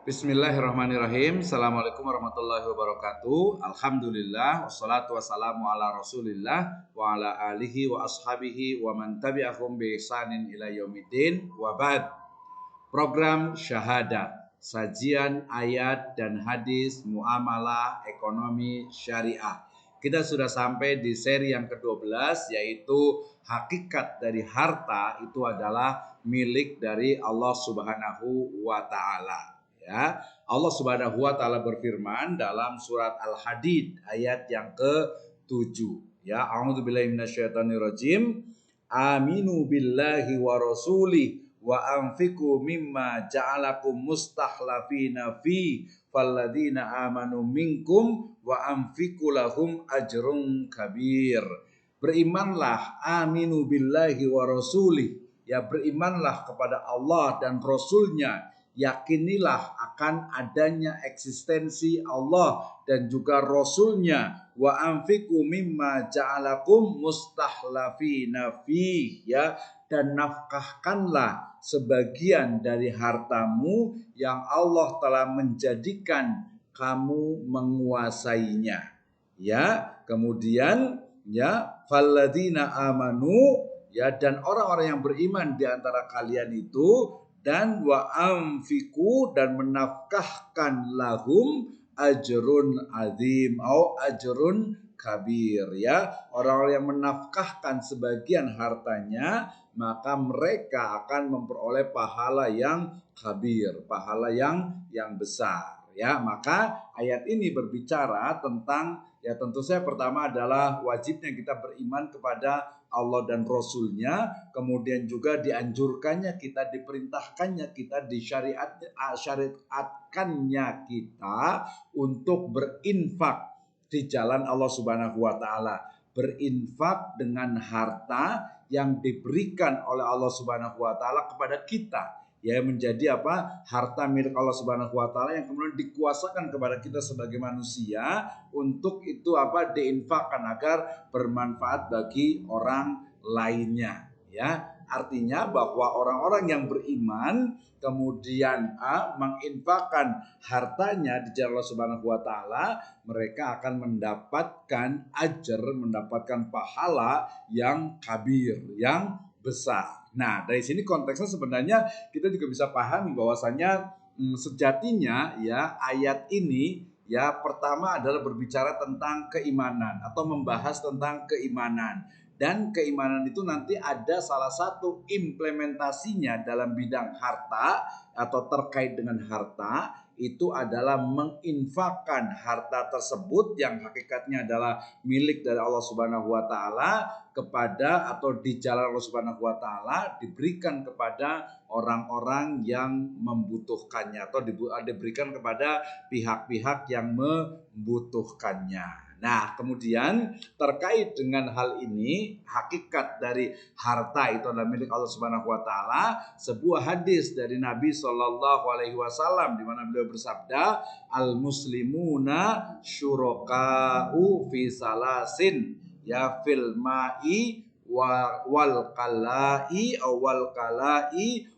Bismillahirrahmanirrahim. Assalamualaikum warahmatullahi wabarakatuh. Alhamdulillah wassalatu wassalamu ala Rasulillah wa ala alihi wa ashabihi wa man tabi'ahum bi ihsanin ila yaumiddin wa ba'd. Program Syahadat, sajian ayat dan hadis muamalah ekonomi syariah. Kita sudah sampai di seri yang ke-12, yaitu hakikat dari harta itu adalah milik dari Allah Subhanahu wa taala. Ya, Allah Subhanahu wa taala berfirman dalam surat Al-Hadid ayat yang ke-7. Ya, a'udzubillahi minasyaitonirrajim. Aminu billahi wa rasulih wa anfiqu mimma ja'alakum mustakhlafina fi falladina amanu minkum wa anfiqu lahum ajrun kabir. Berimanlah, aminu billahi wa rasulih, ya berimanlah kepada Allah dan Rasulnya, yakinilah akan adanya eksistensi Allah dan juga Rasulnya. Wa anfiqu mimma ja'alakum mustakhlafina fi, ya, dan nafkahkanlah sebagian dari hartamu yang Allah telah menjadikan kamu menguasainya. Ya, kemudian ya falladina amanu, ya, dan orang-orang yang beriman di antara kalian itu, dan wa anfiku, dan menafkahkan lahum ajrun azim atau ajrun kabir, ya, orang-orang yang menafkahkan sebagian hartanya maka mereka akan memperoleh pahala yang kabir, pahala yang besar, ya. Maka ayat ini berbicara tentang, ya, tentu saja pertama adalah wajibnya kita beriman kepada Allah dan Rasulnya, kemudian juga dianjurkannya kita, diperintahkannya kita, disyariatkannya kita untuk berinfak di jalan Allah Subhanahu wa taala, berinfak dengan harta yang diberikan oleh Allah Subhanahu wa taala kepada kita, ya, menjadi apa? Harta milik Allah Subhanahu wa taala yang kemudian dikuasakan kepada kita sebagai manusia untuk itu apa? Diinfakkan agar bermanfaat bagi orang lainnya, ya. Artinya bahwa orang-orang yang beriman kemudian menginfakkan hartanya di jalan Allah Subhanahu wa taala, mereka akan mendapatkan ajar, mendapatkan pahala yang kabir, yang besar. Nah, dari sini konteksnya sebenarnya kita juga bisa pahami bahwasanya sejatinya, ya, ayat ini, ya, pertama adalah berbicara tentang keimanan atau membahas tentang keimanan. Dan keimanan itu nanti ada salah satu implementasinya dalam bidang harta atau terkait dengan harta, itu adalah menginfakkan harta tersebut yang hakikatnya adalah milik dari Allah Subhanahu wa taala kepada, atau di jalan Allah Subhanahu wa taala, diberikan kepada orang-orang yang membutuhkannya atau diberikan kepada pihak-pihak yang membutuhkannya. Nah, kemudian terkait dengan hal ini, hakikat dari harta itu adalah milik Allah Subhanahu wa taala, sebuah hadis dari Nabi Shallallahu alaihi wasallam di mana beliau bersabda, al muslimuna syuraka'u fi salasin, ya, fil ma'i wal kalai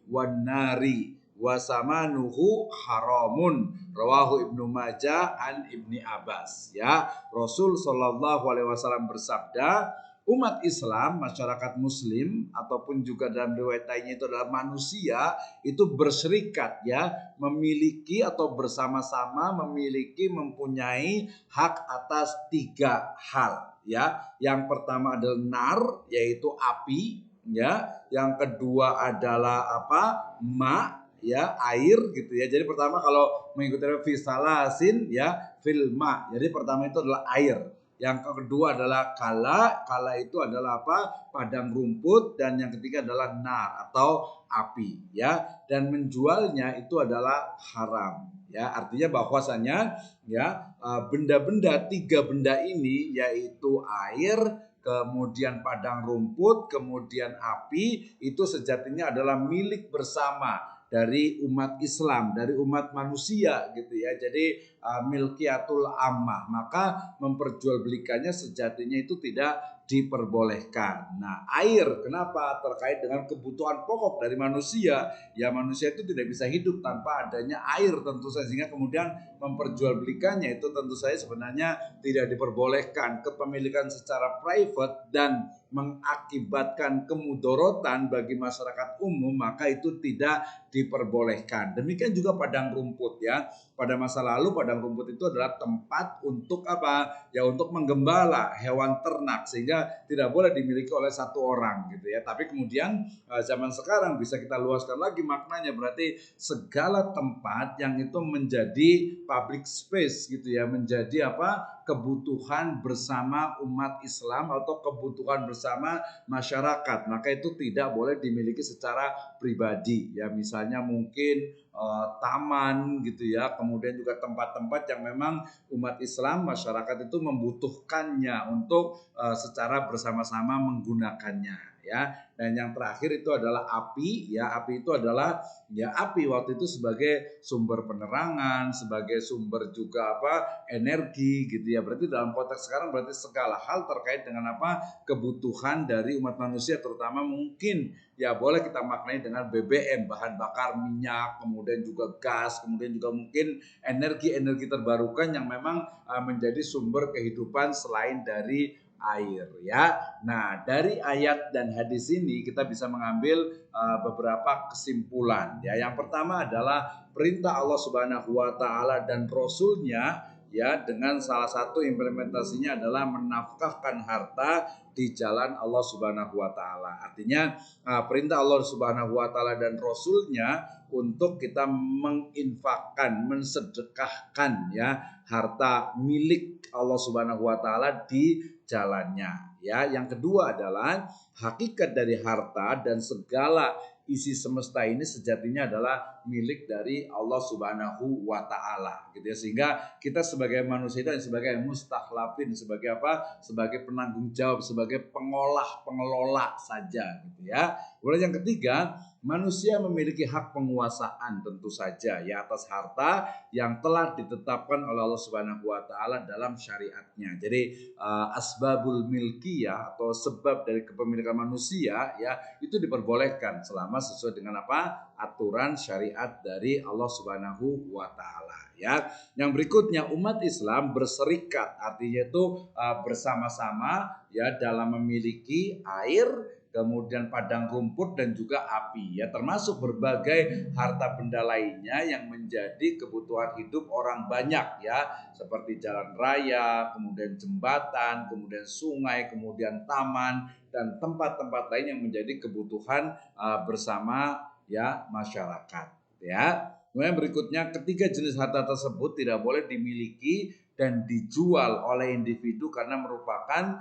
wan nari wasamanuhu haramun, rawahu Ibnu Majah an Ibni Abbas. Ya, Rasul Shallallahu alaihi wasallam bersabda, umat Islam, masyarakat muslim, ataupun juga dalam riwayat lainnya itu adalah manusia, itu berserikat, ya, memiliki atau bersama-sama mempunyai hak atas 3 hal, ya. Yang pertama adalah nar, yaitu api, ya. Yang kedua adalah apa? Ma, ya, air, gitu ya. Jadi pertama kalau mengikuti fisalasin, ya, filma. Jadi pertama itu adalah air. Yang kedua adalah kala itu adalah apa? Padang rumput. Dan yang ketiga adalah nar atau api, ya. Dan menjualnya itu adalah haram, ya. Artinya bahwasanya, ya, benda-benda 3 benda ini, yaitu air, kemudian padang rumput, kemudian api, itu sejatinya adalah milik bersama dari umat Islam, dari umat manusia, gitu ya. Jadi milkiatul ammah, maka memperjualbelikannya sejatinya itu tidak diperbolehkan. Nah, air kenapa? Terkait dengan kebutuhan pokok dari manusia. Ya, manusia itu tidak bisa hidup tanpa adanya air tentu saja, sehingga kemudian memperjualbelikannya itu tentu saja sebenarnya tidak diperbolehkan. Kepemilikan secara private dan mengakibatkan kemudorotan bagi masyarakat umum, maka itu tidak diperbolehkan. Demikian juga padang rumput ya. Pada masa lalu padang rumput itu adalah tempat untuk apa? Ya untuk menggembala hewan ternak, sehingga tidak boleh dimiliki oleh satu orang gitu ya. Tapi kemudian zaman sekarang bisa kita luaskan lagi maknanya, berarti segala tempat yang itu menjadi public space gitu ya, menjadi apa? Kebutuhan bersama umat Islam atau kebutuhan bersama masyarakat, maka itu tidak boleh dimiliki secara pribadi ya. Misalnya mungkin taman gitu ya, kemudian juga tempat-tempat yang memang umat Islam masyarakat itu membutuhkannya untuk secara bersama-sama menggunakannya ya. Dan yang terakhir itu adalah api ya. Api itu adalah ya, api waktu itu sebagai sumber penerangan, sebagai sumber juga apa? Energi gitu ya. Berarti dalam konteks sekarang berarti segala hal terkait dengan apa? Kebutuhan dari umat manusia, terutama mungkin ya boleh kita maknai dengan BBM, bahan bakar minyak, kemudian juga gas, kemudian juga mungkin energi-energi terbarukan yang memang menjadi sumber kehidupan selain dari air ya. Nah, dari ayat dan hadis ini kita bisa mengambil beberapa kesimpulan ya. Yang pertama adalah perintah Allah Subhanahu wa taala dan rasulnya ya, dengan salah satu implementasinya adalah menafkahkan harta di jalan Allah Subhanahu wa taala. Artinya perintah Allah Subhanahu wa taala dan rasulnya untuk kita menginfakkan, mensedekahkan ya harta milik Allah Subhanahu wa taala di jalannya ya. Yang kedua adalah hakikat dari harta dan segala isi semesta ini sejatinya adalah milik dari Allah Subhanahu wa taala gitu ya. Sehingga kita sebagai manusia dan sebagai mustakhlafin, sebagai apa? Sebagai penanggung jawab, sebagai pengelola saja gitu ya. Kemudian yang ketiga, manusia memiliki hak penguasaan tentu saja ya atas harta yang telah ditetapkan oleh Allah Subhanahu wa taala dalam syariatnya. Jadi asbabul milkiyah atau sebab dari kepemilikan manusia ya itu diperbolehkan selama sesuai dengan apa? Aturan syariat dari Allah Subhanahu wa taala ya. Yang berikutnya, umat Islam berserikat, artinya itu bersama-sama ya dalam memiliki air, kemudian padang rumput dan juga api ya, termasuk berbagai harta benda lainnya yang menjadi kebutuhan hidup orang banyak ya, seperti jalan raya, kemudian jembatan, kemudian sungai, kemudian taman dan tempat-tempat lain yang menjadi kebutuhan bersama ya masyarakat ya. Kemudian berikutnya, ketiga jenis harta tersebut tidak boleh dimiliki dan dijual oleh individu karena merupakan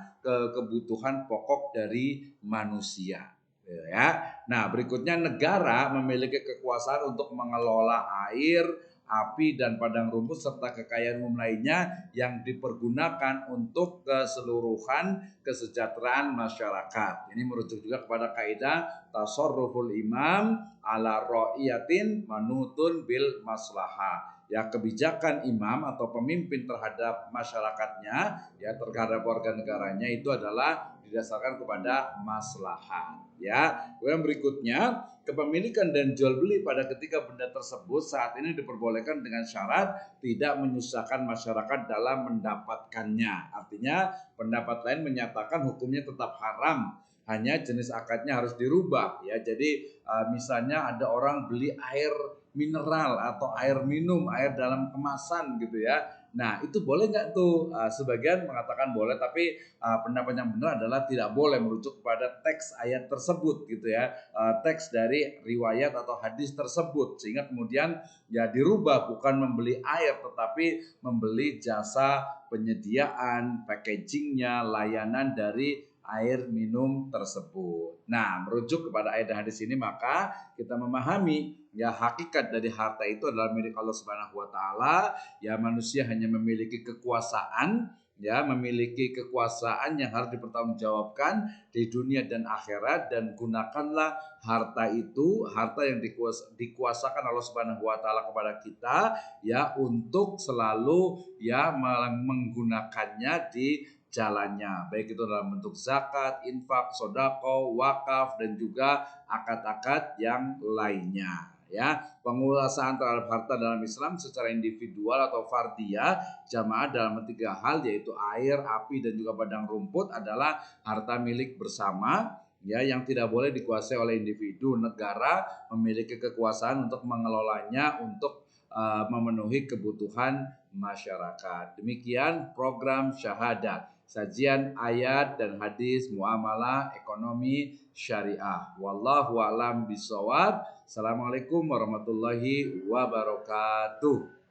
kebutuhan pokok dari manusia ya. Nah, berikutnya, negara memiliki kekuasaan untuk mengelola air, api dan padang rumput serta kekayaan umum lainnya yang dipergunakan untuk keseluruhan kesejahteraan masyarakat. Ini merujuk juga kepada kaidah tasarruful imam ala ra'iyatin manutun bil maslahah. Ya, kebijakan imam atau pemimpin terhadap masyarakatnya ya, terhadap warga negaranya itu adalah didasarkan kepada maslahat ya. Kemudian berikutnya, kepemilikan dan jual beli pada ketiga benda tersebut saat ini diperbolehkan dengan syarat tidak menyusahkan masyarakat dalam mendapatkannya. Artinya pendapat lain menyatakan hukumnya tetap haram, hanya jenis akadnya harus dirubah ya. Jadi misalnya ada orang beli air mineral atau air minum, air dalam kemasan gitu ya. Nah, itu boleh nggak tuh? Sebagian mengatakan boleh, tapi pendapat yang benar adalah tidak boleh, merujuk kepada teks ayat tersebut gitu ya, teks dari riwayat atau hadis tersebut, sehingga kemudian ya dirubah, bukan membeli air tetapi membeli jasa penyediaan, packagingnya, layanan dari air minum tersebut. Nah, merujuk kepada ayat dan hadis ini maka kita memahami ya hakikat dari harta itu adalah milik Allah Subhanahu wa taala. Ya, manusia hanya memiliki kekuasaan ya, memiliki kekuasaan yang harus dipertanggungjawabkan di dunia dan akhirat, dan gunakanlah harta itu, harta yang dikuasakan Allah Subhanahu wa taala kepada kita ya, untuk selalu ya menggunakannya di jalannya, baik itu dalam bentuk zakat, infak, sodako, wakaf, dan juga akad-akad yang lainnya. Ya, penguasaan terhadap harta dalam Islam secara individual atau fardiyah jamaah dalam 3 hal, yaitu air, api, dan juga padang rumput adalah harta milik bersama, ya, yang tidak boleh dikuasai oleh individu. Negara memiliki kekuasaan untuk mengelolanya untuk memenuhi kebutuhan masyarakat. Demikian program syahadat, sajian ayat dan hadis muamalah ekonomi syariah. Wallahu a'lam bishawab. Assalamualaikum warahmatullahi wabarakatuh.